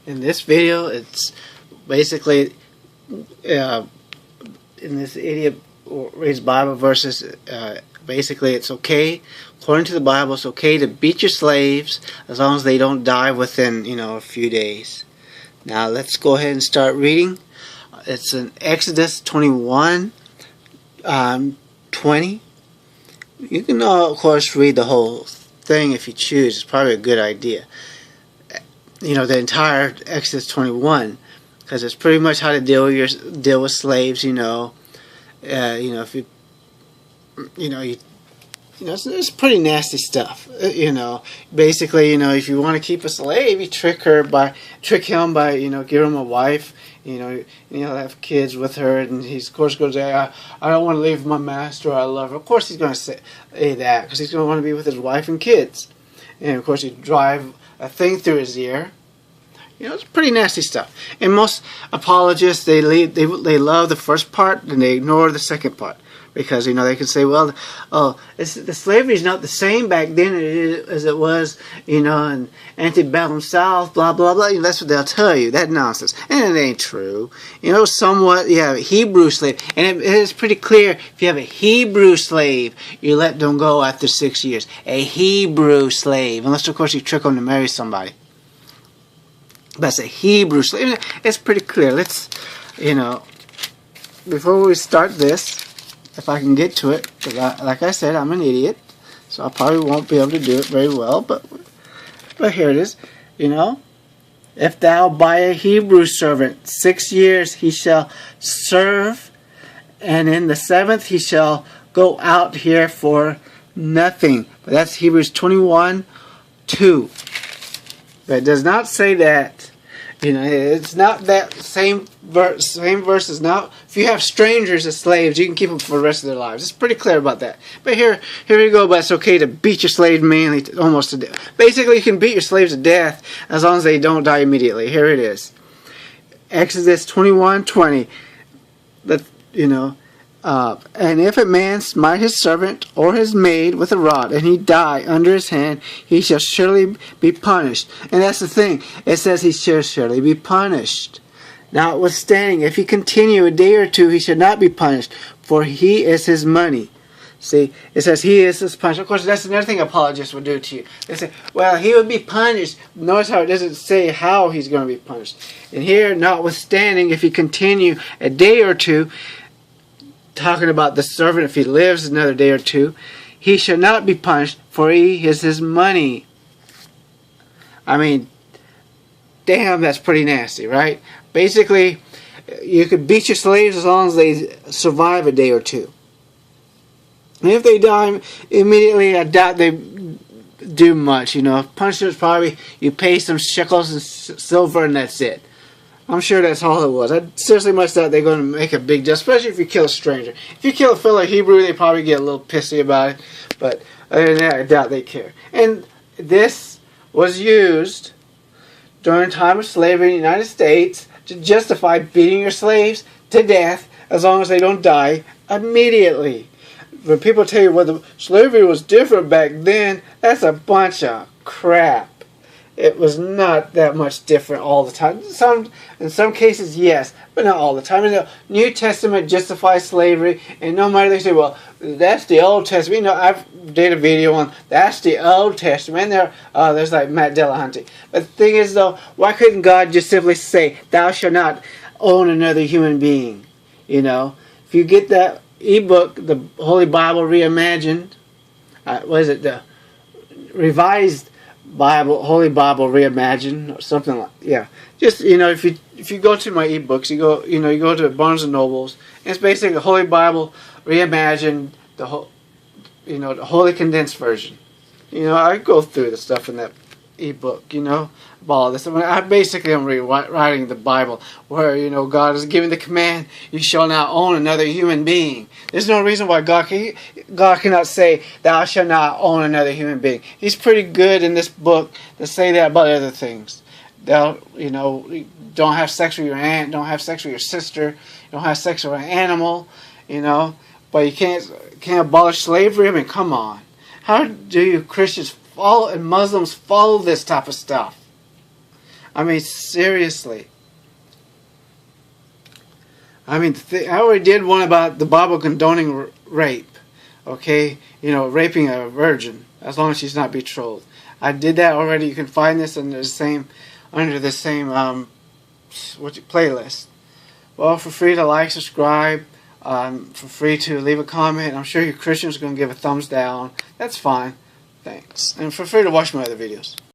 in this video, it's basically in this idiot reads Bible verses. Basically, it's okay, according to the Bible, it's okay to beat your slaves as long as they don't die within, a few days. Now, let's go ahead and start reading. It's in Exodus 21, 20. You can, of course, read the whole thing if you choose. It's probably a good idea. The entire Exodus 21, because it's pretty much how to deal with slaves. If it's pretty nasty stuff. Basically, if you want to keep a slave, you trick him by give him a wife. He'll have kids with her, and he of course goes, I don't want to leave my master. I love her. Of course, he's going to say that because he's going to want to be with his wife and kids. And of course, you drive a thing through his ear. It's pretty nasty stuff. And most apologists, they love the first part and they ignore the second part. Because, they can say, well, the slavery is not the same back then as it was, in antebellum South, blah, blah, blah. That's what they'll tell you, that nonsense. And it ain't true. Somewhat, you have a Hebrew slave. And it is pretty clear, if you have a Hebrew slave, you let them go after 6 years. A Hebrew slave. Unless, of course, you trick them to marry somebody. That's a Hebrew slave. It's pretty clear. Let's, before we start this, if I can get to it, because like I said, I'm an idiot, so I probably won't be able to do it very well, but here it is. If thou buy a Hebrew servant, 6 years he shall serve, and in the 7th he shall go out here for nothing. But that's Hebrews 21:2. But it does not say that. It's not that same verse. Same verse is not. If you have strangers as slaves, you can keep them for the rest of their lives. It's pretty clear about that. But here we go. But it's okay to beat your slave mainly almost to death. Basically, you can beat your slaves to death as long as they don't die immediately. Here it is. Exodus 21:20. And if a man smite his servant or his maid with a rod, and he die under his hand, he shall surely be punished. And that's the thing. It says he shall surely be punished. Notwithstanding, if he continue a day or two, he shall not be punished, for he is his money. See, it says he is his punishment. Of course, that's another thing apologists will do to you. They say, well, he would be punished. Notice how it doesn't say how he's going to be punished. And here, notwithstanding, if he continue a day or two, talking about the servant, if he lives another day or two, he shall not be punished, for he is his money. I mean, damn, that's pretty nasty, right? Basically, you could beat your slaves as long as they survive a day or two. And if they die immediately, I doubt they do much. Punishment is probably you pay some shekels and silver and that's it. I'm sure that's all it was. I seriously much doubt they're going to make a big deal, especially if you kill a stranger. If you kill a fellow Hebrew, they probably get a little pissy about it. But other than that, I doubt they care. And this was used during the time of slavery in the United States to justify beating your slaves to death as long as they don't die immediately. When people tell you, well, the slavery was different back then, that's a bunch of crap. It was not that much different all the time. In some cases, yes, but not all the time. The New Testament justifies slavery, and no matter they say, well, that's the Old Testament. I've did a video on that's the Old Testament. There's like Matt Dillahunty. But the thing is, though, why couldn't God just simply say, "Thou shalt not own another human being"? If you get that ebook, the Holy Bible Reimagined, the Revised Bible, Holy Bible Reimagined, or something like, yeah. Just, if you go to my ebooks, you go to Barnes and Nobles, and it's basically the Holy Bible Reimagined, the Holy Condensed Version. I go through the stuff in that ebook, about all this. I basically am rewriting the Bible, where, God is giving the command, you shall not own another human being. There's no reason why God cannot say, thou shalt not own another human being. He's pretty good in this book to say that about other things. Don't have sex with your aunt, don't have sex with your sister, don't have sex with an animal, but you can't abolish slavery. I mean, come on. How do you Christians and Muslims follow this type of stuff? I mean, seriously. I mean, I already did one about the Bible condoning rape. Okay, you know, raping a virgin as long as she's not betrothed. I did that already. You can find this under the same playlist. Well, feel free to like, subscribe. Feel free to leave a comment. I'm sure your Christians are going to give a thumbs down. That's fine. Thanks. And feel free to watch my other videos.